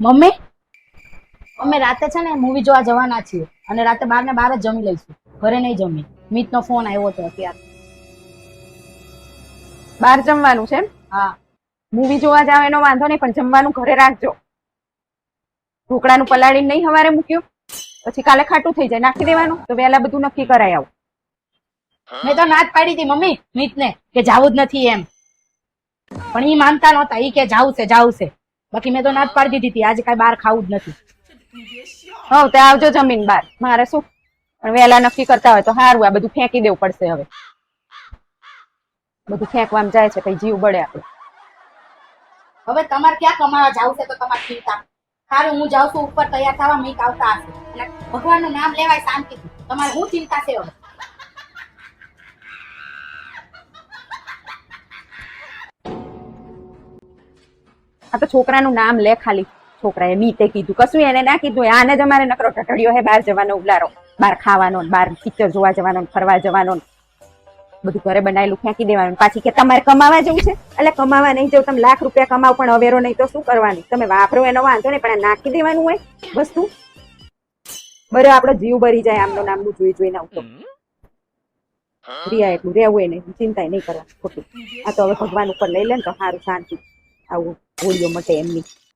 Mummy અમે રાતે છે ને મૂવી જોવા જવાના છીએ અને રાતે 12 ને 12 જ જમી લઈશું. ઘરે નહીં જમી. મિતનો ફોન આવ્યો હતો અત્યારે. બહાર જમવાનું છે એમ? હા. મૂવી જોવા જાવ એનો વાંધો નહીં, પણ જમવાનું ઘરે રાખજો. ઢોકળાનું પલાળીને નહીં હવારે મૂક્યું, પછી કાલે ખાટું થઈ જાય, નાખી દેવાનું. તો વહેલા બધું નક્કી કરાય આવું. મેં તો ના જ પાડી હતી મમ્મી મિતને કે જાવું જ નથી એમ, પણ ઈ માનતા નહોતા. ઈ કે જાવું છે. બાકી મેં તો ના જ પાડી દીધી હતી આજે કઈ બહાર ખાવું જ નથી. હવ તે આવજો જમીન બહાર, મારે શું. પણ વહેલા નક્કી કરતા હોય તો સારું. આ બધું ફેંકી દેવું પડશે હવે. બધું ફેંકવામાં જાય છે, પછી જીવ બળે આપણે. હવે તમારે ક્યાં કમાવા જાવું છે તો તમારે ચિંતા. સારું હું જાઉં છું ઉપર તૈયાર થવા. મિત આવતા હશે અને ભગવાનનું નામ લેવાય શાંતિથી. તમારે શું ચિંતા છે હવે? આ તો છોકરાનું નામ લે ખાલી. છોકરાએ મીતે કીધું, કશું એને ના કીધું. આને જ અમારે નકરો ઢઢડિયો હે બહાર જવાનો ઉલારો, બહાર ખાવાનો, બહાર પિક્ચર જોવા જવાનો, ફરવા જવાનો. બધું ઘરે બનાવેલું ફેંકી દેવાનું. પાછી કે તમારે કમાવા જવું છે. એટલે કમાવા નહીં જવું, તમે લાખ રૂપિયા કમાવ પણ અવેરો નહીં તો શું કરવાનું? તમે વાપરો એનો વાંધો નહીં, પણ નાખી દેવાનું હોય વસ્તુ. બરાબર આપણો જીવ ભરી જાય આમનું નામનું જોઈને આવતો. રિયા એટલું રહેવું એને ચિંતા નહીં કરવા ખોટી. આ તો હવે ભગવાન ઉપર લઈ લે ને તો સારું, શાંતિ. આવું હોળીઓ મટે એમની.